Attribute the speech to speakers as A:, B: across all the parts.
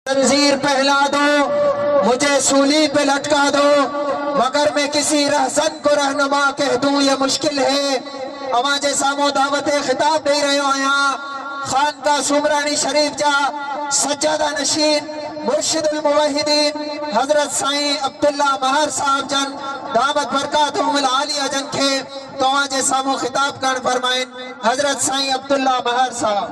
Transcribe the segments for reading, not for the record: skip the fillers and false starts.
A: जंजीर पहला दो, मुझे सूली पे लटका दो, मगर मैं किसी रहसन को रहनुमा कह दूं ये मुश्किल है। अमाजे सामो दावत खिताब दे रहे हो यहाँ खान का सुमरानी शरीफ जा सज्जादा नशीन मुर्शिदुल मुवहिदीन हजरत साईं अब्दुल्ला महर साहब जन दावत बरकातुहुल आलिया जन के तो अमाजे सामो खिताब कर फरमाइन हजरत साईं अब्दुल्ला महर साहब।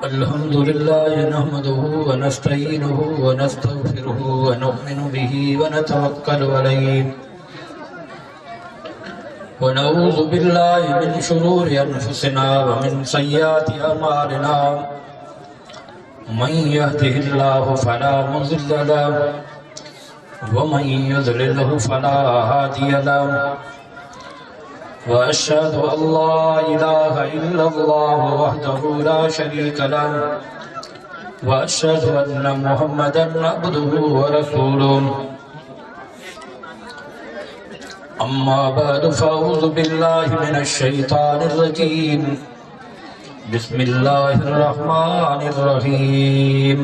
B: अल्हम्दुलिल्लाह नहमदुहु व नस्तईनुहु व नस्तगफिरुहु व नु'मिनु बिही व नतवक्कलु अलैहि व नऊज़ु बिल्लाहि मिन शुरूरि अनफुसिना व मिन सय्यिआति अमालिना मन यहदिहिल्लाहु फला मुज़िल्ल लहु व मन युज़लिल्हु फला हादिय लहु वअशहदु अल्ला इलाहा इल्लल्लाह वहदहु ला शरीक लहु वअशहदु अन्ना मुहम्मदन अब्दुहु व रसूलुहु अम्मा बअदु फअऊज़ु बिल्लाहि मिनश शैतानिर रजीम बिस्मिल्लाहिर रहमानिर रहीम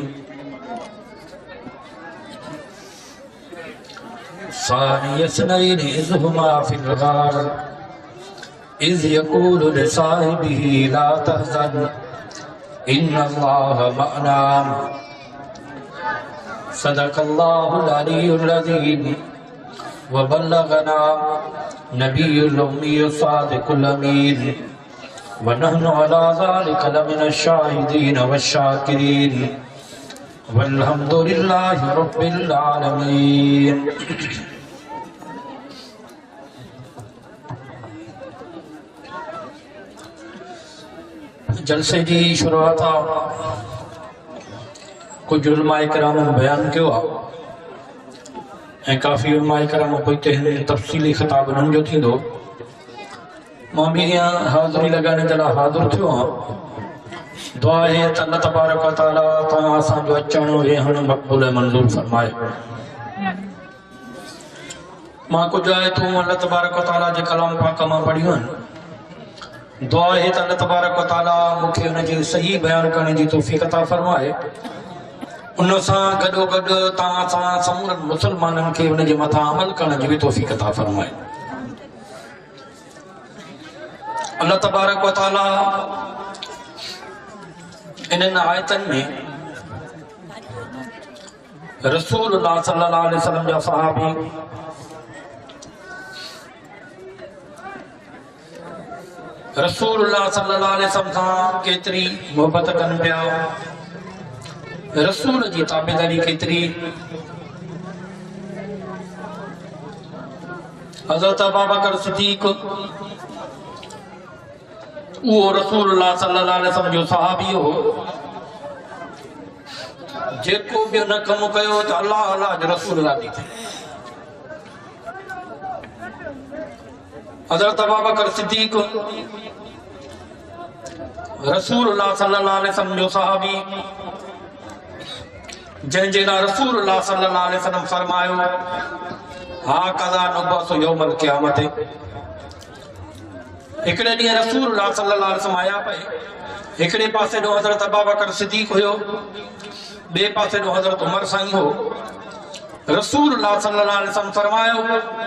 B: सानिय स्नैनि इज़ हुमा फिल गार इज़ यक़ूलु लिसाहिबिही ला तहज़न इन्नल्लाह मअना सदक़ल्लाहुल अलियुल अज़ीम व बल्लगना नबियुल उम्मियुस सादिकुल अमीन व नहनु अला ज़ालिका लमिनश शाहिदीन वश्शाकिरीन वल्हम्दुलिल्लाहि रब्बिल आलमीन। जलसे जी शुरुआत कुछ उलमाए किराम बयान किया ऐं काफ़ी उलमाए किराम कोई तफ़सीली खिताब उन्हनि जो थींदो। मां भी यहाँ हाज़िरी लगाने जला हाज़िर थियो आहियां। दुआ है त अल्लाह तबारक व तआला तव्हां असांजो अचण वेहण मक़बूल मंज़ूर फरमाए। मां कुछ आयतूं अल्लाह तबारक व तआला जे कलाम पाक मां पढ़ियूं आहिनि। दुआ है त अल्लाह तबारक व तआला मूंखे उन जी सही बयान करने जी तौफ़ीक़ अता फरमाए। उन सां गॾोगॾु तव्हां सां समूरनि मुसलमाननि खे उन जे मथां अमल करण जी बि तौफ़ीक़ अता फरमाए। अल्लाह तबारक व तआला इन्हनि आयतनि में रसूलुल्लाह सल्लल्लाहु अलैहि वसल्लम जा सहाबी रसूलुल्लाह सल्लल्लाहु अलैहि वसल्लम सां केतरी मोहब्बत कनि पिया, रसूल जी ताबेदारी केतरी। हज़रत अबू बकर सिद्दीक़ वो रसूलुल्लाह सल्लल्लाहु अलैहि वसल्लम जो सहाबी हो जेको भी उन कम कयो त अल्लाह अल्लाह जो रसूल राज़ी थे। हज़रत अबू बकर सिद्दीक़ रसूलुल्लाह सल्लल्लाहु अलैहि वसल्लम जो सहाबी जंहिंजे लाइ रसूलुल्लाह सल्लल्लाहु अलैहि वसल्लम फरमायो हा कज़ा नुबअसु यौमल क़ियामत। हिकिड़े ॾींहुं रसूलुल्लाह सल्लल्लाहु अलैहि वसल्लम आया पए। हिकिड़े पासे ॾों हज़रत अबू बकर सिद्दीक़ हुयो, ॿिए पासे ॾों हज़रत उमर साईं हो। रसूलुल्लाह सल्लल्लाहु अलैहि वसल्लम फरमायो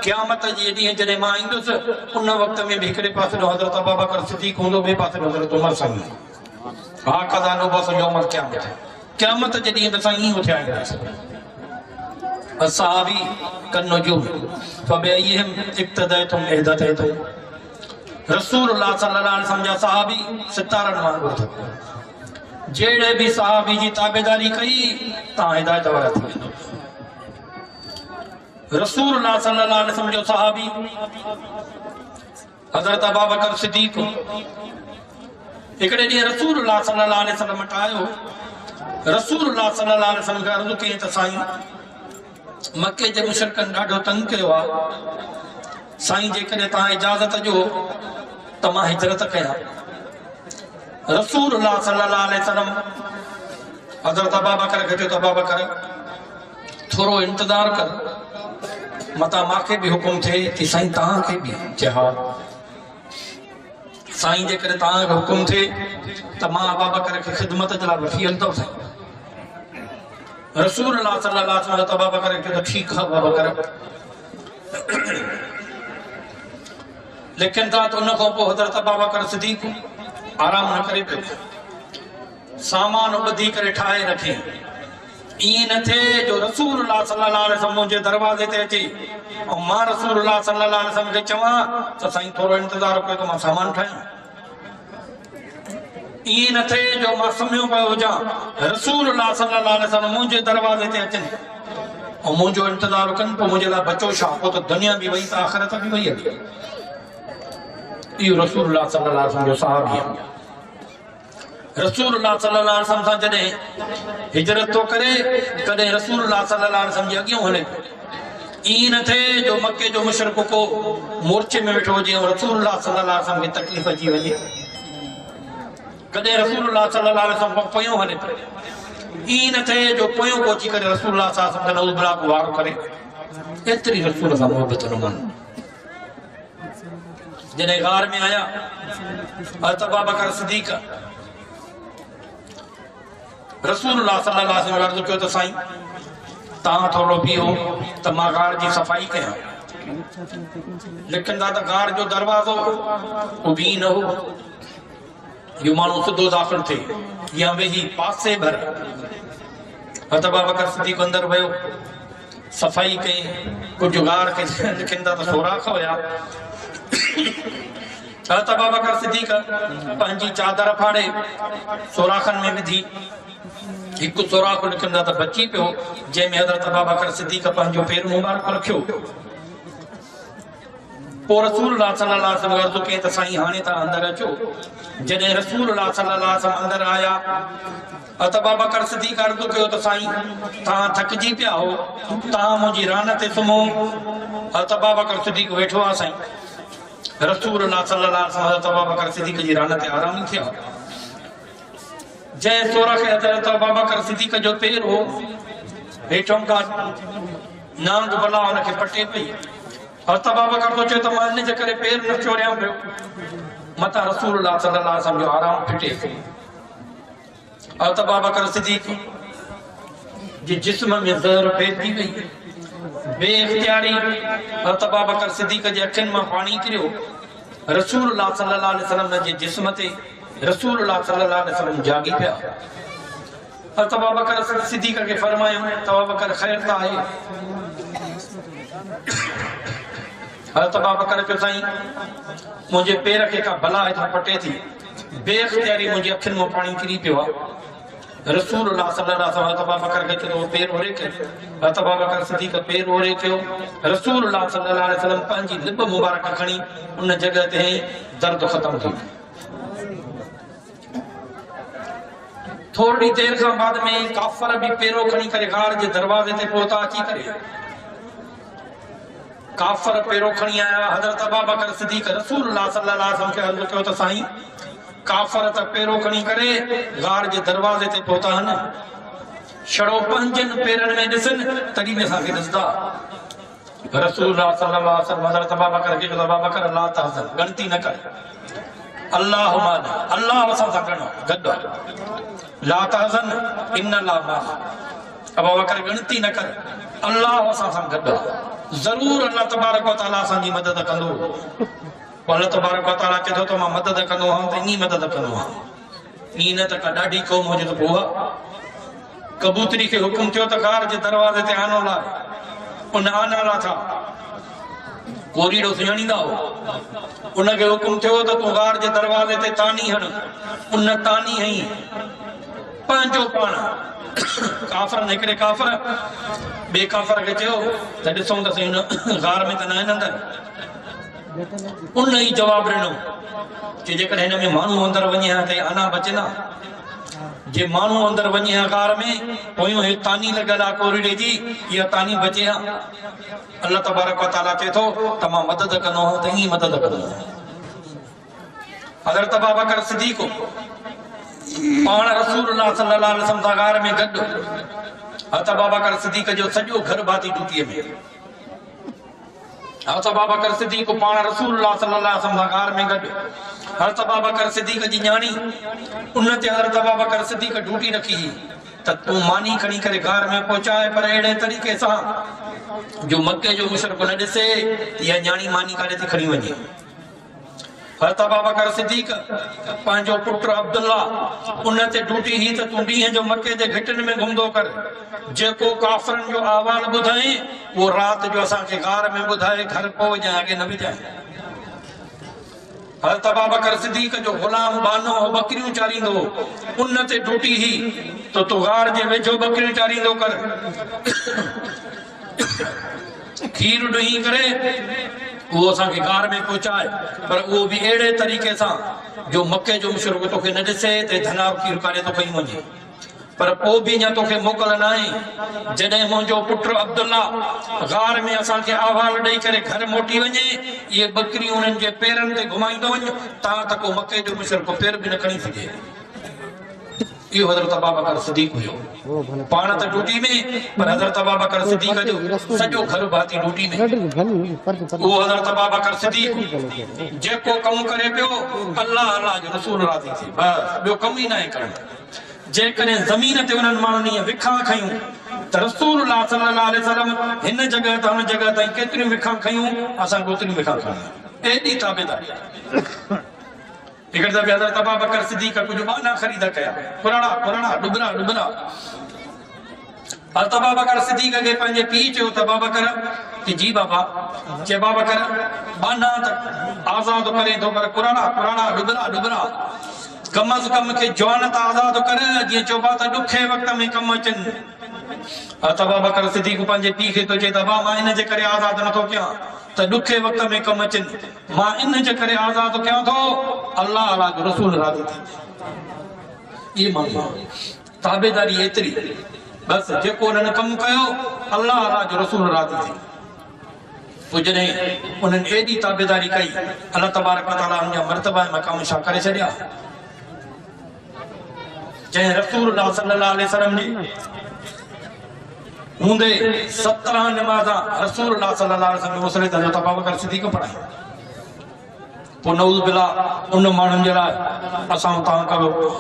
B: क़यामत जे ॾींहुं जॾहिं मां ईंदुसि उन वक़्त में बि हिकिड़े पासे ॾों हज़रत अबू बकर सिद्दीक़ हूंदो, ॿिए पासे ॾों हज़रत उमर साईं। हा कज़ा नुबअसु यौमल क़ियामत। क़यामत जे ॾींहुं त साईं हो थिया ईंदासीं। अस्हाबी कन्नुजुम फबिअय्यिहिम इक़्तदयतुम इहतदयतुम। रसूलुल्लाह सल्लल्लाहु अलैहि वसल्लम जा सहाबी सितारनि वांगुरु अथव। जहिड़े बि सहाबी जी ताबेदारी कई तव्हां हिदायत वारा थी वेंदो। रसूलुल्लाह सल्लल्लाहु अलैहि वसल्लम जो सहाबी हज़रत अबू बकर सिद्दीक़ हिकिड़े ॾींहुं रसूलुल्लाह सल्लल्लाहु अलैहि वसल्लम वटि आयो। रसूलुल्लाह सल्लल्लाहु अलैहि वसल्लम खे अर्ज़ु कई त साईं मके जे मुशरिकनि ॾाढो तंग कयो आहे। साईं जेकॾहिं तव्हां इजाज़त ॾियो त मां हिजरत कयां। रसूलुल्लाह सल्लल्लाहु अलैहि वसल्लम हज़रत अबू बकर खे चयो त अबू बकर थोरो इंतज़ार कर, मता मांखे भी हुकुम थे कि साईं तहां के भी जहा। साईं जे करे तव्हांखे हुकुम थिए त मां अबू बकर खे ख़िदमत जे लाइ वठी हलंदो साईं। रसूल अल्लाह सल्लल्लाहु अलैहि वसल्लम अबू बकर खे त ठीकु आहे अबू बकर, लेकिन था तो उन खां पोइ हज़रत अबू बकर सिद्दीक़ आराम न करे पियो, सामान ॿधी करे ठाहे रखे। ईअं न थिए जो रसूलुल्लाह सल्लल्लाहु अलैहि वसल्लम मुंहिंजे दरवाज़े ते अचे ऐं मां रसूलुल्लाह सल्लल्लाहु अलैहि वसल्लम खे चवां त साईं थोरो इंतज़ारु कयो त मां सामान ठाहियां। ईअं न थिए जो मां सम्झो पियो हुजां रसूलुल्लाह सल्लल्लाहु अलैहि वसल्लम मुंहिंजे दरवाज़े ते अचनि ऐं मुंहिंजो इंतज़ारु कनि, पोइ मुंहिंजे लाइ बचो छा, पोइ त दुनिया बि वई त आख़िरत बि वई हली। इहो रसूलुल्लाह सल्लल्लाहु अलैहि वसल्लम जो सहाबी आहे। रसूलुल्लाह सल्लल्लाहु अलैहि वसल्लम सां जॾहिं हिजरत थो करे, कॾहिं रसूलुल्लाह सल्लल्लाहु अलैहि वसल्लम जे अॻियां हले। ईअं न थिए जो मके जो मुशरिक को मोर्चे में वेठो हुजे ऐं रसूलुल्लाह सल्लल्लाहु अलैहि वसल्लम खे तकलीफ़ अची वञे। कॾहिं रसूलुल्लाह सल्लल्लाहु अलैहि वसल्लम खां पोयों हले। ईअं न थिए जो पोयों पहुची करे रसूलुल्लाह सल्लल्लाहु अलैहि वसल्लम नऊज़ बिल्लाह को वारो करे। एतिरी रसूल सां मोहबत न मन। जॾहिं गार में आया हज़रत अबू बकर सिद्दीक़ रसूलुल्लाह सल्लल्लाहु अलैहि वसल्लम अर्ज़ु कयो त साईं तव्हां थोरो बीहो त मां गार जी सफ़ाई कयां। लेकिन दादा गार जो दरवाज़ो उभी न हो, यो माण्हू सिधो दाख़िल थिए या वेही पासे भर। हज़रत अबू बकर सिद्दीक़ अंदर वियो, सफ़ाई कई, कुझु गार खे लिखंदा त सोराख़ हुया। हज़रत अबू बकर सिद्दीक़ पंहिंजी चादर फाड़े सोराख़नि में विधी, हिकु सोराख़ लिखंदा त बची पियो, जंहिंमें हज़रत अबू बकर सिद्दीक़ पंहिंजो पेर मुबारक रखियो। पोइ रसूलुल्लाह सल्लल्लाहु अलैहि वसल्लम अर्ज़ु कई त साईं हाणे तव्हां अंदरि अचो। जॾहिं रसूलुल्लाह सल्लल्लाहु अलैहि वसल्लम अंदरि आया, हज़रत अबू बकर सिद्दीक़ अर्ज़ु कयो त साईं तव्हां थकिजी पिया हो, तव्हां मुंहिंजी रान ते सुम्हो। हज़रत अबू बकर सिद्दीक़ वेठो आहे साईं। रसूलुल्लाह सल्लल्लाहु अलैहि वसल्लम हज़रत अबू बकर सिद्दीक़ जी रान ते आराम थिया। जंहिं सोराख़ हज़रत अबू बकर सिद्दीक़ जो पेर हो, हेठों खां नांग भला हुनखे पटे पई। हज़रत अबू बकर सोचे त मां इन जे करे पेर न चोरियां पियो, मथां रसूलुल्लाह सल्लल्लाहु अलैहि वसल्लम जो आराम फिटे। हज़रत अबू बकर सिद्दीक़ जे जिस्म में ज़हर फैलिजी वई, बेइख्तियारी हज़रत अबू बकर सिद्दीक़ जे अखियुनि मां पाणी किरियो। रसूलुल्लाह सल्लल्लाहु अलैहि वसल्लम जे जिस्म ते रसूलुल्लाह सल्लल्लाहु अलैहि वसल्लम जागी पिया। हज़रत अबू बकर सिद्दीक़ खे फरमायो त अबू बकर ख़ैर त आहे। हज़रत अबू बकर चयो साईं मुंहिंजे पेर खे का भला हेठां पटे थी, बेइख्तियारी मुंहिंजी अखियुनि मां पाणी किरी पियो आहे। रसूलुल्लाह सल्लल्लाहु अलैहि वसल्लम बकर के चयो पेर ओरे कयो। हज़रत अबू बकर सिद्दीक़ पेर ओरे कयो। रसूलुल्लाह सल्लल्लाहु अलैहि वसल्लम पंहिंजी लिब मुबारक खणी उन जगह ते दर्द ख़त्म थी। थोड़ी देर खां बाद में काफर भी पेरो खणी करे गार जे दरवाजे ते पहुता। अची करे काफर पेरो खणी आया। हज़रत अबू बकर सिद्दीक़ रसूलुल्लाह सल्लल्लाहु अलैहि वसल्लम खे अर्ज़ु कयो त साईं काफर त पेरो खणी करे गार जे दरवाजे ते पहुता आहिनि, छड़ो पंजनि पेरनि में ॾिसनि तॾहिं बि असांखे ॾिसंदा। रसूलुल्लाह सल्लल्लाहु अलैहि वसल्लम हज़रत अबू बकर खे चयो अबू बकर ला तहज़न, गणती न कर, अल्लाह माना अल्लाह असां सां गणो गॾु आहे। ला तहज़न इन अल्लाह माना, अबू बकर गणती न कर, अल्लाह असां सां गॾु आहे। ज़रूर अल्लाह तबारक व तआला असांजी मदद कंदो। अल्लाह तबारक व तआला चए थो त मां मदद कंदो आहियां त ईअं मदद कंदो आहियां। ईअं न त का ॾाढी क़ौम हुजे त पोइ कबूतरी खे हुकुम थियो त गार जे दरवाज़े ते आनो लाइ, उन आना ला था कोरीड़ो सुञाणींदा हो। उनखे हुकुम थियो त तूं गार जे दरवाज़े ते तानी हण। उन तानी हई पंहिंजो पाण। काफ़र हिकिड़े काफ़र ॿिए काफ़र खे चयो त ॾिसूं त सही गार में त न आहिनि अंदरि। उन ई जवाबु ॾिनो कि जेकॾहिं हिन में माण्हू अंदरि वञे हा त आना बचंदा। जे माण्हू अंदरि वञे हा गार में, पोयों हे तानी लॻल आहे कोरीड़े जी, इहा तानी बचे हा। अल्लाह तबारक व तआला चए थो त मां मदद कंदो आहियां त ईअं मदद कंदो आहियां। हज़रत अबू बकर सिद्दीक़ पाण रसूलुल्लाह सल्लल्लाहु अलैहि वसल्लम सां गार में गॾु। हज़रत अबू बकर सिद्दीक़ जो सॼो घर भाती ॾुकीअ में। हज़रत अबू बकर सिद्दीक़ पाण रसूलुल्लाह सल्लल्लाहु अलैहि वसल्लम सां गार में गॾु। हज़रत अबू बकर सिद्दीक़ जी न्याणी उन ते हज़रत अबू बकर सिद्दीक़ ड्यूटी रखी त तू मानी खणी करे घर में पहुचाए, पर अहिड़े तरीक़े सां जो मके जो मुशरिक न ॾिसे इहा न्याणी मानी काॾे थी खणी वञे। हज़रत अबू बकर सिद्दीक़ पंहिंजो पुटु अब्दुल्ला उन ते ड्यूटी ही त तूं ॾींहं जो मके जे घिटिन में घुमंदो कर, जेको काफ़िरनि जो अहवाल ॿुधाए उहो राति जो असांखे गार में ॿुधाए, घर पहुचाए, अॻे न विझाए। हज़रत अबू बकर सिद्दीक़ जो ग़ुलाम बानो बकरियूं चारींदो, उन ते ड्यूटी ही तो तू गार जे वेझो बकरियूं चारींदो कर, खीर ॾही करे वो असांखे गार में पहुचाए, पर वो भी अहिड़े तरीक़े सां जो मके जो मुशरिक तोखे न ॾिसे ते धनाव खीर काॾे तो खणी वञे। पर पोइ बि अञा तोखे मोकल न आहे। जॾहिं मुंहिंजो पुटु अब्दुल्ला गार में असांखे अहवाल ॾेई करे घर मोटी वञे, इहे बकरियूं उन्हनि जे पेरनि ते घुमाईंदो वञ, तां त को मके जो मुशरिक पेर बि न खणी सघे। इहो हज़रत अबू बकर सिद्दीक़ हुयो, पाण त ड्यूटी में, पर हज़रत अबू बकर सिद्दीक़ जो सॼो घर भाती ड्यूटी में। उहो हज़रत अबू बकर सिद्दीक़ जेको कमु करे पियो अल्लाह अल्लाह जो रसूल राज़ी थी, बस ॿियो कमु ई न आहे करणु। जेकॾहिं ज़मीन ते उन्हनि माण्हुनि इहे विखां खयूं त रसूलुल्लाह सल्लल्लाहु अलैहि वसल्लम हिन जॻह तां हुन जॻह ताईं केतिरियूं विखां खयूं, असां ओतिरियूं विखां खयूं, एॾी ताबेदारी। हिकिड़े दफ़े हज़रत अबू बकर सिद्दीक़ कुझु बाना ख़रीद कया, पुराणा पुराणा डुबरा डुबरा। हज़रत अबू बकर सिद्दीक़ खे पंहिंजे पीउ चयो त अबू बकर कि जी बाबा, चए अबू बकर बाना त आज़ाद करे थो, पर पुराणा पुराणा डुबरा डुबरा, कम अज़ कम के जवान त आज़ाद कर, जीअं चइबो त ॾुखे वक़्त में कम अचनि। हज़रत अबू बकर सिद्दीक़ पंहिंजे पीउ खे थो चए त बाबा मां इन जे करे आज़ाद नथो कयां त ॾुखे वक़्त में कम अचनि, मां इन जे करे आज़ाद कयां थो अल्लाह अल्लाह जो रसूल राज़ी थी। ये माण्हू ताबेदारी एतिरी, बस जेको उन्हनि कमु कयो अल्लाह अल्लाह जो रसूल राज़ी थी। पोइ जॾहिं उन्हनि एॾी ताबेदारी कई, अल्लाह तबारक व तआला उनजा मर्तबा ऐं मक़ाम छा करे छॾिया। जंहिं रसूलुल्लाह सल्लल्लाहु अलैहि वसल्लम जी हूंदे 17 नमाज़ा रसूलुल्लाह सल्लल्लाहु अलैहि वसल्लम मुसले हज़रत अबू बकर सिद्दीक़ पढ़ाई। पोइ नऊज़ बिल्लाह उन माण्हुनि जे लाइ असां तव्हां का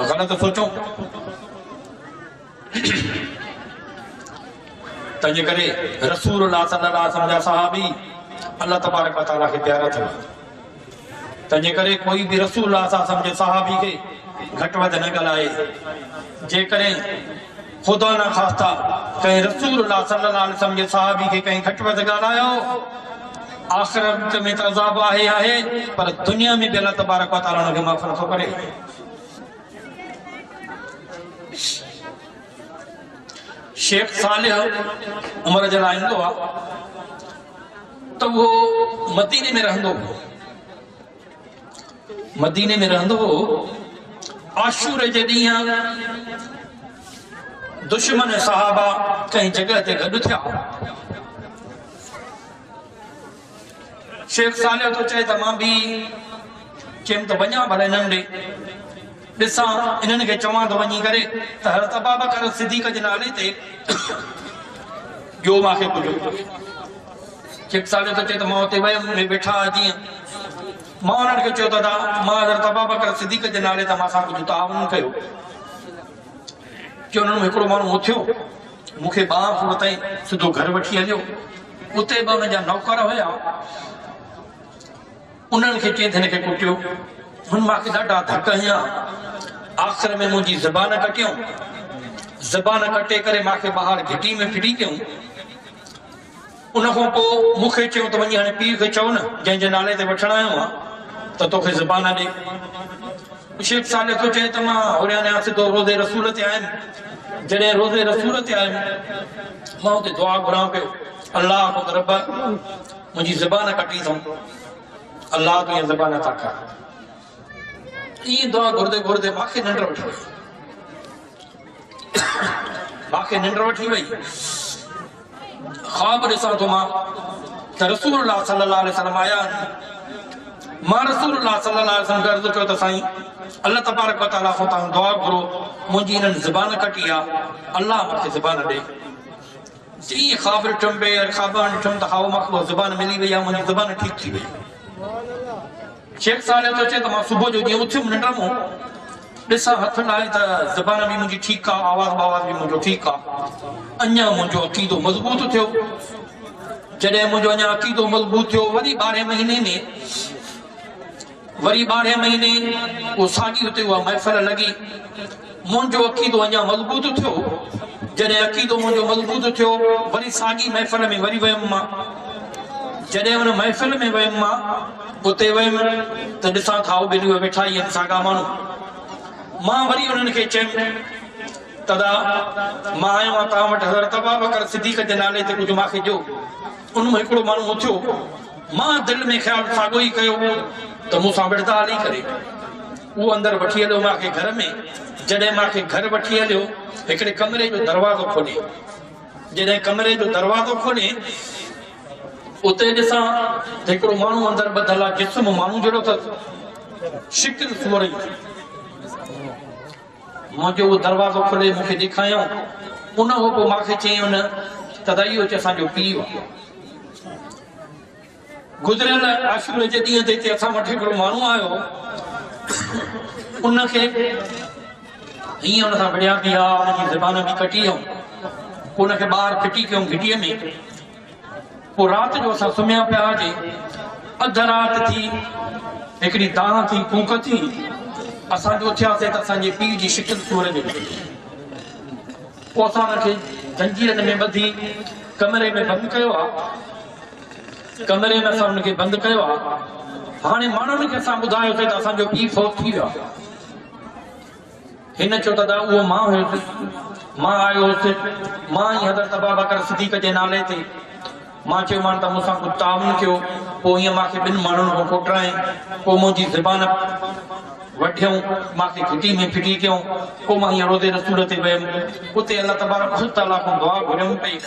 B: ग़लति सोचूं, तंहिंजे करे रसूलुल्लाह सल्लल्लाहु अलैहि वसल्लम जा सहाबी अल्लाह तबारक व तआला खे प्यारा थिया। तंहिंजे करे कोई बि रसूलुल्लाह सल्लल्लाहु अलैहि वसल्लम जे सहाबी खे घटि वधि न ॻाल्हाए। जेकॾहिं ख़ुदा न ख़ास्ता कंहिं रसूलुल्लाह सल्लल्लाहु अलैहि वसल्लम जे सहाबी खे कंहिं घटि वधि ॻाल्हायो, आख़िरत में त अज़ाब आहे, पर दुनिया में बि अल्लाह तबारक व तआला हुनखे माफ़ नथो करे। शेख सालिह उमर जे लाइ ईंदो आहे त उहो मदीने में रहंदो हो, मदीने में रहंदो हो। आशूरे जे ॾींहुं दुश्मन सहाबा कंहिं जॻह ते गॾु थिया। शेख सालिह तो चए त मां बि चयमि त वञा भले हिननि ॾे ॾिसां, इन्हनि खे चवां त वञी करे त हज़रत अबू बकर सिद्दीक़ जे नाले ते ॿियो मूंखे कुझु। शेख सालिह तो चए त मां हुते वियुमि, वेठा जीअं मां उन्हनि खे चयो त मां हज़रत अबू बकर सिद्दीक़ जे नाले तां मां सां कुझु ताउन कयो। कि उन्हनि हिकिड़ो माण्हू उथियो, मूंखे ॿांह वरितईं, सिधो घर वठी हलियो। उते ॿ मुंहिंजा नौकर हुया, उन्हनि खे चई हिन खे कुटियो। हुन मूंखे ॾाढा धक हयां, आख़िर में मुंहिंजी ज़बान कटियूं, ज़बान कटे करे मूंखे ॿाहिरि घिटी में फिटी कयूं। उन खां पोइ मूंखे चयो त वञी हाणे पीउ खे चओ न जंहिंजे नाले ते वठण आयो आहे त तोखे ज़बान ॾे। शेख सालिह तो चए त मां होॾे वञा सिधो रोज़े रसूल ते आयुमि। जॾहिं रोज़े रसूल ते आयुमि मां हुते दुआ घुरां पियो, अल्लाह रब मुंहिंजी ज़बान कटी अथऊं, अल्लाह तुंहिंजी ज़बान था कर। ईअं दुआ घुरंदे घुरंदे मूंखे निंड वठी वई, मूंखे निंड वठी वई। ख़्वाब ॾिसां थो मां त रसूलुल्लाह सल्लल्लाहु अलैहि वसल्लम आया। मां रसूलुल्लाह सल्लल्लाहु अलैहि वसल्लम खे अर्ज़ु कयो त साईं अल्लाह तबारक व तआला खां तव्हां दुआ घुरो, मुंहिंजी हिननि ज़बान कटी आहे, अल्लाह मूंखे ज़बान ॾे। जीअं ख़्वाब ॾिठुमि ख़्वाब ॾिठुमि त हा मूंखे ज़बान मिली वई आहे, मुंहिंजी ज़बान ठीकु थी वई। शेख साले तो चए त मां सुबुह जो जीअं उथियुमि निंड मां ॾिसां हथ लाहे त ज़बान बि मुंहिंजी ठीकु आहे, आवाज़ बि मुंहिंजो ठीकु आहे, अञा मुंहिंजो अक़ीदो मज़बूत थियो। जॾहिं मुंहिंजो अञा अक़ीदो मज़बूत थियो, वरी 12 महीने उहो साॻी हुते उहा महफ़िल लॻी, मुंहिंजो अक़ीदो अञा मज़बूत थियो। जॾहिं अक़ीदो मुंहिंजो मज़बूत थियो, वरी साॻी महफ़िल में वरी वियुमि मां। जॾहिं हुन महफ़िल में वियुमि मां, उते वियुमि त ॾिसां था ॿिलियूं वेठा ई आहिनि साॻा माण्हू। मां वरी उन्हनि खे चयुमि तदा मां आयो आहियां तव्हां वटि हज़रत अबूबकर सिद्दीक़ जे नाले ते कुझु मूंखे ॾियो। उन में हिकिड़ो माण्हू उथियो, मां दिलि में ख़्यालु साॻियो ई कयो त मूंसां विड़दा हली करे उहो अंदरि वठी हलियो मूंखे घर में। जॾहिं मूंखे घर वठी हलियो, हिकिड़े कमरे जो दरवाज़ो खोले, जॾहिं कमरे जो दरवाज़ो खोले उते ॾिसां त हिकिड़ो माण्हू अंदरि ॿधल आहे, जिस्म माण्हू जहिड़ो अथसि, शिकिल सूअर जी। मुंहिंजो उहो दरवाज़ो खोले मूंखे ॾेखारियऊं। उन खां पोइ मूंखे चयईं उन त इहो असांजो पीउ आहे। गुज़रियल आशूर जे ॾींहं ते हिते असां वटि हिकिड़ो माण्हू आयो, उनखे हीअं हुन सां विड़िया बि आहे, हुनजी ज़बान बि कटी हुयऊं। पोइ हुनखे ॿाहिरि फिटी कयूं घिटीअ में। पोइ राति जो असां सुम्हिया पिया हुजे, अधु राति थी, हिकिड़ी दाह थी, कूक थी, असां जो थियासीं त असांजे पीउ जी शिकिल सूर में। पोइ असां हुनखे जंजीरनि में ॿधी कमरे में बंदि कयो आहे। कमरे में असां हुनखे बंदि कयो आहे। हाणे माण्हुनि खे असां ॿुधायोसीं त असांजो पीउ फौत थी वियो आहे। हिन चयो दादा उहो मां हुयुसि, मां आयो हुयुसि, मां ई हज़रत अबूबकर सिद्दीक़ जे नाले ते। मां चयोमांसि त मूंसां कुझु ताउन कयो। पोइ हीअं मूंखे 2 माण्हुनि खां कोटराए, पोइ मुंहिंजी ज़बान वढियऊं, मूंखे घिटी में फिटी कयूं। पोइ मां हीअं रोज़े रसूल ते वियुमि, उते अलाह तबारक व तआला खां दुआ घुरियमि पई।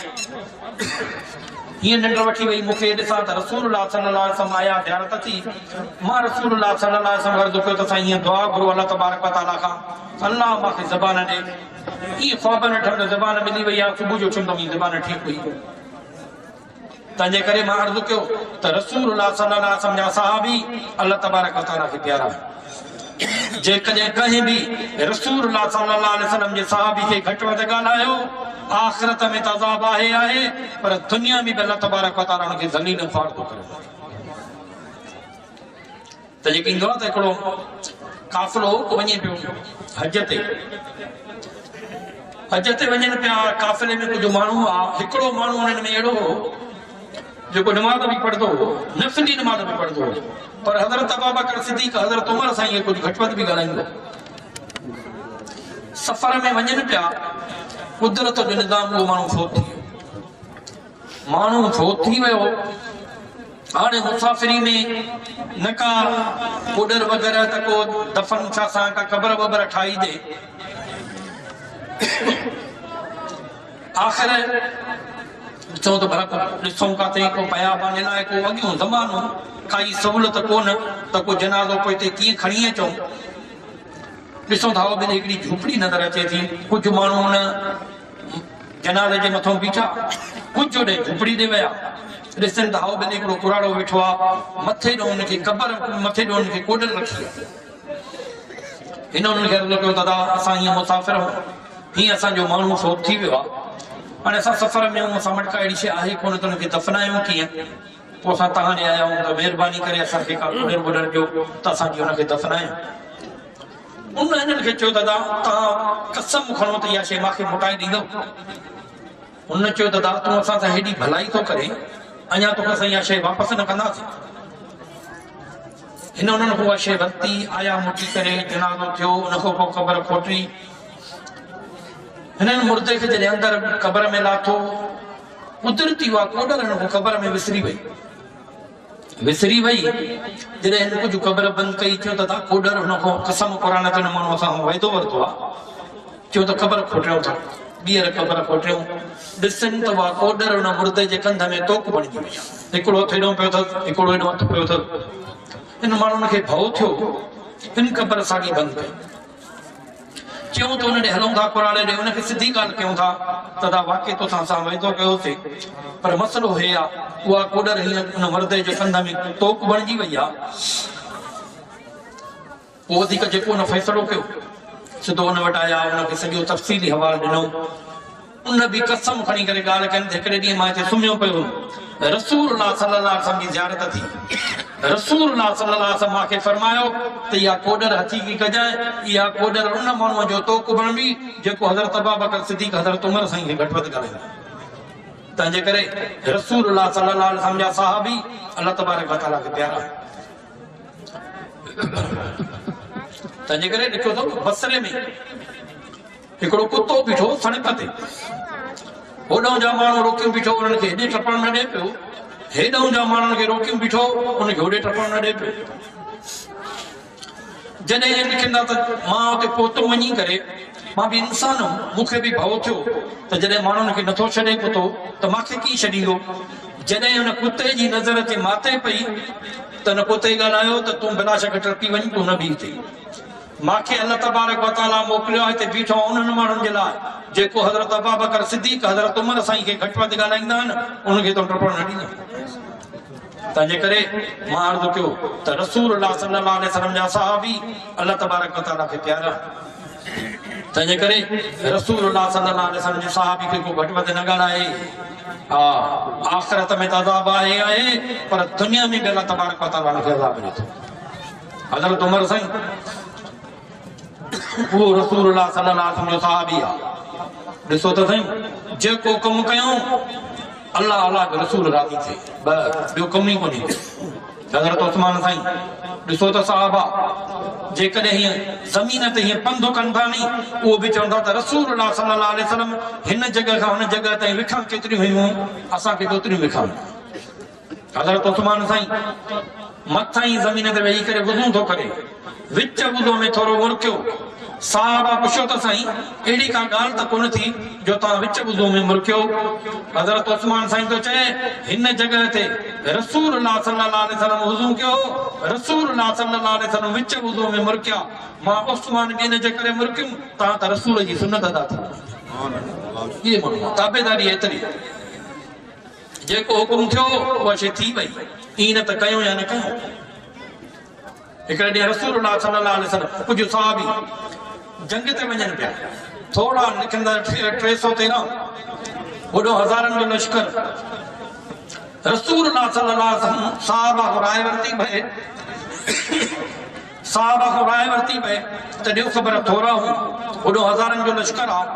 B: हीअं निंड वठी वई मूंखे, ॾिसां त रसूलुल्लाह सल्लल्लाहु अलैहि वसल्लम आया, ज़ियारत थी। मां रसूलुल्लाह सल्लल्लाहु अलैहि वसल्लम अर्ज़ु कयो त साईं हीअं दुआ घुरो अलाह तबारक व तआला खां, अलाह मूंखे ज़बान ॾे। ईअं ख्वाब न ठहंदो, ज़बान मिली वई आहे। सुबुह जो उथियुमि त मुंहिंजी ज़बान ठीकु हुई। तंहिंजे करे मां अर्ज़ु कयो त रसूलुल्लाह सल्लल्लाहु अलैहि वसल्लम जा सहाबी अलाह तबारक व तआला खे प्यारा। जेकॾहिं कंहिं बि रसूलुल्लाह सल्लल्लाहु अलैहि वसल्लम जे सहाबी खे घटि वधि ॻाल्हायो, आख़िरत में त अज़ाब आहे, पर दुनिया में बि अलाह तबारक व तआला हुनखे ज़लील ख़ार थो करे। त जेके ईंदो आहे त हिकिड़ो काफ़िलो वञे पियो हज ते। हज ते वञनि पिया, काफ़िले में कुझु माण्हू आहे। हिकिड़ो माण्हू उन्हनि में अहिड़ो हो जेको नमाज़ बि पढ़ंदो हो, नफ़िली नमाज़ बि पढ़ंदो हो, पर हज़रत अबूबकर सिद्दीक़ हज़रत उमर सां इहे कुझु घटि वधि बि ॻाल्हाईंदो। सफ़र में वञनि पिया, कुदरत जो निज़ाम उहो माण्हू फौत थी वियो। माण्हू फौत थी वियो। हाणे मुसाफ़िरी में न का पुडर वग़ैरह त को दफ़न छा सां का क़बर वबर ठाही ॾे। आख़िर चऊं त भला ॾिसूं काथे को पया पाने लाइ को अॻियूं ज़मानो, काई सहूलियत कोन त को जनाज़ो पोइ हिते कीअं खणी अचूं। ॾिसूं था ॿिनि हिकिड़ी झूपड़ी नज़र अचे थी। कुझु माण्हू हुन जनाज़े जे मथां बीठा, कुझु होॾे झूपड़ी ॾे विया। ॾिसनि त हाउ ॿिनि हिकिड़ो कुराड़ो वेठो आहे, मथे ॾों हुनखे क़बर, मथे ॾों हुनखे कोडर रखी आहे। हिन हुननि खे अर्ज़ु कयो दादा असां हीअं मुसाफ़िर आहियूं, हीअं असांजो माण्हू फौत थी वियो आहे। हाणे असां सफ़र में आहियूं, असां मटका अहिड़ी शइ आहे कोन त हुनखे दफ़नायूं कीअं। पोइ असां तव्हां ॾे आया आहियूं त महिरबानी करे असांखे का कोडर वोडर ॾियो त असां जीअं हुनखे दफ़नायूं। उन हिननि खे चयो दादा तव्हां कसम खणो त इहा शइ मूंखे मोटाए ॾींदो। हुन चयो दादा तूं असां सां हेॾी भलाई थो करे, अञा तोखे असां इहा शइ वापसि न कंदासीं। हिन उन्हनि उहा शइ वरिती, आया मोटी करे, जनाज़ो थियो, उन खां पोइ क़बर खोटी। हिननि मुर्दे खे जॾहिं अंदरि क़बर में लाथो, कुदरती उहा कोडर हिन खां क़बर में विसरी वई। जॾहिं हिन कुझु क़बर बंदि कई, चयो दादा कोडर हुन खां कसम क़ुरान ते माण्हू असां वाइदो वरितो आहे, चयो त क़बर खोटियूं था, ॿीहर क़बर खोटियूं। ॾिसनि त उहा कोडर हुन मुर्दे जे कंध में तोक बणिजी वई आहे। हिकिड़ो हथु हेॾो पियो अथसि, हिकिड़ो हेॾो हथु पियो अथसि। हिन माण्हुनि खे भउ थियो, हिन क़बर साॻी बंदि कई। चयूं त हुन ॾे हलूं था कुराड़े ॾे, हुनखे सिधी ॻाल्हि कयूं था दादा वाक़ई तोसां असां वाइदो कयोसीं, पर मसइलो हे आहे उहा कोडर हीअं हुन मुर्दे जे कंध में तोक बणिजी वई आहे। पोइ वधीक जेको हुन फ़ैसिलो कयो सिधो हुन वटि आया हुनखे सॼो तफ़सीली हवालो ॾिनो उन बि कसम खणी करे ॻाल्हि कनि त हिकिड़े ॾींहुं मां हिते सुम्हियो पियो रसूल सल्लल्लाहु अलैहि वसल्लम जी ज़ियारत थी रसूल सल्लल्लाहु अलैहि वसल्लम मूंखे फरमायो त इहा कोडर हथी कजांइ इहा कोडर उन माण्हूअ जो तोक बणबी जेको हज़रत अबू बकर सिद्दीक़ हज़रत उमर साईं खे घटि वधि ॻाल्हाईंदा तंहिंजे करे रसूल सल्लल्लाहु अलैहि वसल्लम जा सहाबी अल्लाह तबारक व तआला खे प्यारा तंहिंजे करे ॾिठो अथव बसरे में हिकिड़ो कुतो बीठो सड़क ते होॾां जा माण्हू रोकियूं बीठो उन्हनि खे हेॾे टपण न ॾे पियो हेॾां जा माण्हुनि खे रोकियूं बीठो उनखे होॾे टपण न ॾे पियो जॾहिं इहे लिखंदा त मां उते पहुतो वञी करे मां बि इंसान हुउमि मूंखे बि भउ थियो त जॾहिं माण्हुनि खे नथो छॾे कुतो त मूंखे कीअं छॾींदो जॾहिं हुन कुते जी नज़र ते माते पई त हुन कुते ॻाल्हायो त तूं बिला शक टपी वञ तूं न बीह थिए मूंखे अल्लाह तबारक व तआला मोकिलियो आहे हिते बीठो उन्हनि माण्हुनि जे लाइ जेको हज़रत अबू बकर सिद्दीक़ हज़रत उमर साईं खे घटि वधि ॻाल्हाईंदा आहिनि उनखे तो टपण न ॾींदा तंहिंजे करे मां अर्ज़ु कयो त रसूल सल्लल्लाहु अलैहि वसल्लम जा सहाबी अल्लाह तबारक व तआला खे प्यारा तंहिंजे करे रसूल सल्लल्लाहु अलैहि वसल्लम जे सहाबी खे को घटि वधि न ॻाल्हाए हा आख़िरत में त अज़ाब आहे पर दुनिया में बि अल्लाह तबारक व तआला हुनखे अज़ाब ॾिए थो हज़रत उमर साईं वो रसूल सल्लल्लाहु अलैहि वसल्लम जो सहाबी आहे ॾिसो त साईं जेको कमु कयूं अल्लाह अल्लाह जो रसूल राज़ी थिए बस ॿियो कमु ई कोन्हे हज़रत उस्मान साईं ॾिसो त सहाबा जेकॾहिं हीअं ज़मीन ते हीअं पंधु कनि था नी उहो बि चवंदा त रसूल सल्लल्लाहु अलैहि वसल्लम हिन जॻह खां हुन जॻह ताईं विखां केतिरियूं हुयूं असांखे केतिरियूं विखां हज़रत उस्मान साईं मथां ई ज़मीन ते वेही करे वुज़ू थो करे विच वुज़ू में थोरो मुरकियो साहबा पुछो त साईं अहिड़ी का ॻाल्हि त कोन थी जो तव्हां विच वुज़ू में मुरकियो हज़रत उस्मान साईं तो चए हिन जॻह ते रसूल सल्लल्लाहु अलैहि वसल्लम वुज़ू कयो रसूल सल्लल्लाहु अलैहि वसल्लम विच वुज़ू में मुरकिया मां उस्मान बि इन जे करे मुरकियुमि तव्हां त रसूल जी सुन्नत अदा थी इहे माण्हू ताबेदारी एतिरी जेको हुकुम थियो उहा शइ थी वई ईअं न त कयूं या न कयूं हिकिड़े ॾींहुं रसूल सल्लल्लाहु अलैहि वसल्लम कुझु सहाबी जंग ते वञनि पिया थोड़ा लिखंदा 313 वॾो हज़ारनि जो लश्कर रसूल सल्लल्लाहु अलैहि वसल्लम साहबा को राय वरती पए त ॾियो ख़बर थोरा हूं वॾो हज़ारनि जो लश्कर आहे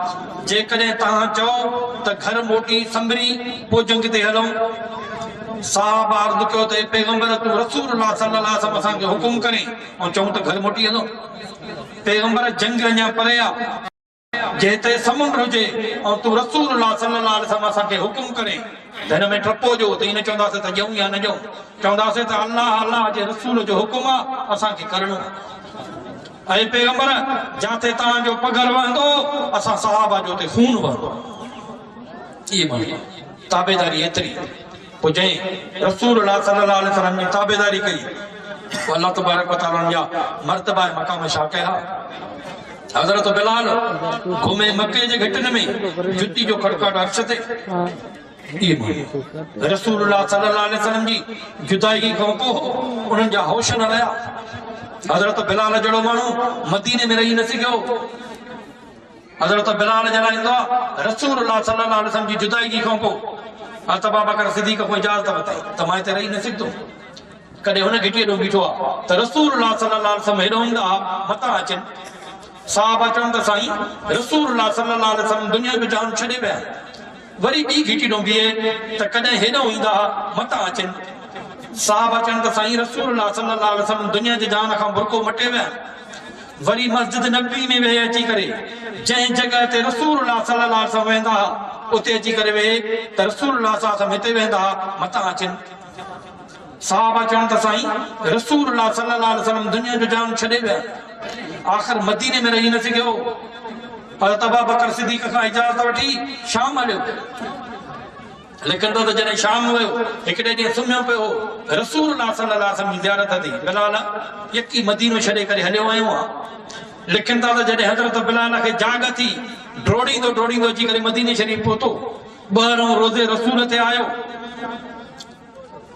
B: जेकॾहिं तव्हां चओ त घर मोटी संभरी पोइ जंग ते हलूं साहबा अर्ज़ कयो त पैगंबर तूं रसूल सल्लल्लाहु अलैहि वसल्लम असांखे हुकुम करे ऐं चऊं त घर मोटी हलो पैगंबर जंग अञा परे आहे जे हिते समुंड हुजे ऐं तूं रसूल सल्लल्लाहु अलैहि वसल्लम असांखे हुकुम करे त हिन में टपो जो त इन चवंदासीं त ॼऊं या न ॼऊं चवंदासीं त अल्लाह जे रसूल जो हुकुम आहे असांखे करणो ऐं पैगंबर जिते तव्हांजो पघर वहंदो असां सहाबा जो ते खून वहंदो इहे माण्हू ताबेदारी एतिरी पोइ जंहिं रसूल सल्लल्लाहु अलैहि वसल्लम जी ताबेदारी कई अल्लाह तबारक व तआला जा मर्तबा मक़ाम छा कया हज़रत बिलाल घुमे मके जे घटनि में जुती जो खड़काट अर्श ते रसूल सल्लल्लाहु अलैहि वसल्लम जी जुदाई खां पोइ उन्हनि जा होश न रहिया हज़रत बिलाल जहिड़ो माण्हू मदीने में रही न सघियो हज़रत बिलाल जलाईंदो आहे रसूल सल्लल्लाहु अलैहि वसल्लम जी जुदाई खां पोइ अबू बकर सिद्दीक़ को इजाज़त वरितई त मां हिते रही न सघंदो कॾहिं हुन घिटीअ ॾों बीठो आहे त रसूल सल्लल्लाहु अलैहि वसल्लम हेॾो हूंदा मथां अचनि साहबा चवनि त साईं रसूल सल्लल्लाहु अलैहि वसल्लम दुनिया जो जान छॾे विया वरी ॿी घिटी ॾों बीहे त कॾहिं हेॾो ईंदा मथां अचनि साहबा चवनि त साईं रसूल सल्लल्लाहु अलैहि वसल्लम दुनिया जे जान खां बुरको मटे विया वरी मस्जिद नबवी में वेही अची करे जंहिं जॻह ते रसूल सल्लल्लाहु अलैहि वसल्लम वेंदा उते अची करे वेहे त रसूल हिते वेंदा मथां अचनि साहबा चवनि त साईं रसूल सल्लल्लाहु अलैहि वसल्लम दुनिया जो जान छॾे विया आख़िर मदीने में रही न सघियो हज़रत अबू बकर सिद्दीक़ खां इजाज़त वठी शाम हलियो लिखंदो त जॾहिं शाम वियो हिकिड़े ॾींहुं सुम्हियो पियो रसूल सल्लल्लाहु अलैहि वसल्लम जी ज़ियारत थी बिलाल यकी मदीनो छॾे करे हलियो आयो आहे लिखनि था त जॾहिं हज़रत बिलाल खे जाग थी ड्रोड़ींदो अची करे मदीने शरीफ़ पहुतो ॿाहिरों रोज़े रसूल ते आयो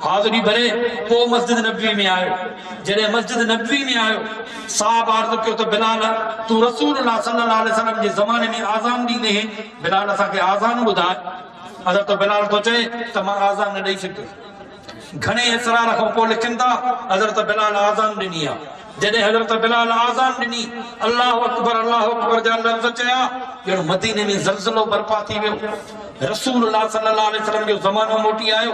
B: हाज़री भरे पोइ मस्जिद नबवी में आयो। जॾहिं मस्जिद नबवी में आयो साहब अर्ज़ कयो त बिलाल तू रसूलुल्लाह सल्लल्लाहु अलैहि वसल्लम जे ज़माने में आज़ान ॾींदे हैं, बिलाल असांखे आज़ान ॿुधाए। हज़रत बिलाल तो चए त मां आज़ान न ॾेई सघियुसि। घणे इसरार खां पोइ लिखनि था हज़रत बिलाल आज़ान ॾिनी आहे। जॾहिं हज़रत बिलाल आज़ान ॾिनी अल्लाहु अकबर जा लफ़्ज़ चया, ॼणु मदीने में ज़लज़लो बर्पा थी वियो। रसूलुल्लाह सल्लल्लाहु अलैहि वसल्लम जो ज़मानो मोटी आयो।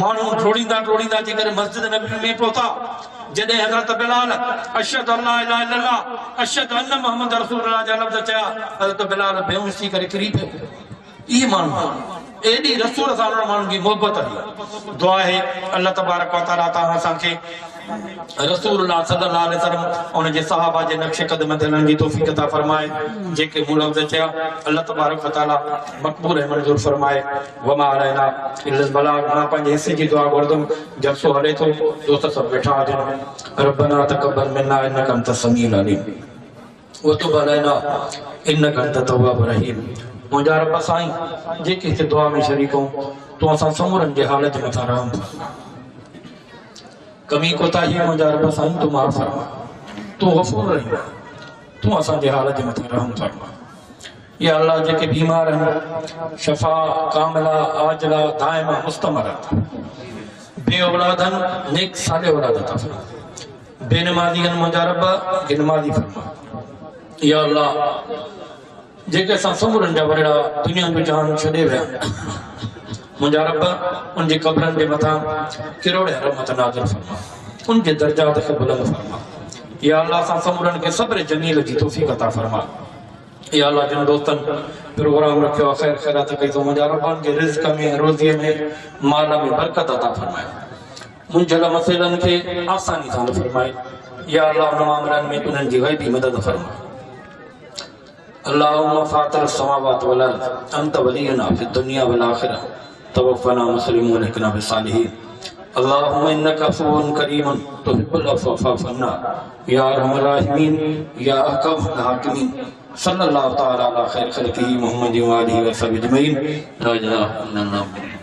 B: माण्हू टोड़ींदा टोड़ींदा जे करे मस्जिद नबवी में पहुता। जॾहिं हज़रत बिलाल अशहदु अल्ला इलाहा इल्लल्लाह अशहदु अन्न मुहम्मद रसूलुल्लाह जा लफ़्ज़ चया, हज़रत बिलाल बेहोश थी करे किरी पियो। इहे माण्हू एॾी रसूल सां माण्हुनि जी मोहबत आहे। दुआ आहे अल्लाह तबारक व तआला तव्हां असांखे रसूलुल्लाह सल्लल्लाहु अलैहि वसल्लम उन जे सहाबा जे नक्शे कदम ते हलण जी तौफ़ीक़ अता फरमाए। जेके मूं लफ़्ज़ चया अल्लाह तबारक व तआला मक़बूल ऐं मंज़ूर फरमाए। वमा अलैना इल्लल बलाग। मां पंहिंजे हिसे जी दुआ घुरंदुमि। जलसो हले थो, दोस्त सभु वेठा हुजनि। रब्बना तक़ब्बल मिन्ना इन्नका अंतस समीउल अलीम व तुब अलैना इन्नका अंतत तव्वाबुर रहीम। मुंहिंजा रब साईं जेके हिते दुआ में शरीक हो तूं असां समूरनि जे हालत में था रहूं। कमी कोताही मुंहिंजा रब साईं तूं माफ़ फरमा। तूं गफ़ूर रहीम, तूं असांजे हालत में था रहूं फरमा। या अल्लाह जेके बीमार आहिनि शफ़ा कामिला आजिला दाइमा मुस्तमर बे औलाद आहिनि नेक साले औलाद अता फरमा। बेनमाज़ी आहिनि मुंहिंजा रब खे नमाज़ी फरमा। या अल्लाह जेके असां समूरनि जा वॾड़ा दुनिया में जान छॾे विया मुंहिंजा रब उनजे क़ब्रनि जे मथां किरोड़े रहमत नाज़िल फरमा। उनजे दर्जात खे बुलंद फरमा। या अल्लाह असां समूरनि खे सब्र जमील जी तौफ़ीक़ अता फरमा। या अल्लाह जिन दोस्तनि प्रोग्राम रखियो ख़ैर ख़ैरात कई तो मुंहिंजा रब जे रिज़्क़ में रोज़ीअ में माल में बरकत अता फरमाए। मुंहिंजल मसइलनि खे आसानी सां फरमाए। या अल्लाह उन मामलनि में उन्हनि जी ग़ैबी मदद फरमाए। अल्लाहुम्मा फातिर अस्समावात वल अर्ज़ अंत वलियुना फिद दुनिया वल आखिरह तवफ़्फ़ना मुस्लिमीन व अलहिक़ना बिस्सालिहीन। अल्लाहुम्मा इन्नका अफ़ुव्वुन करीमुन तुहिब्बुल अफ़्व फ़अफ़ु अन्ना या अरहमर राहिमीन या अहकमुल हाकिमीन। सल्लल्लाहु तआला अला खैर खल्क़िही मुहम्मदिन व आलिहि व सह्बिहि अजमईन। ला इलाहा इल्लल्लाह।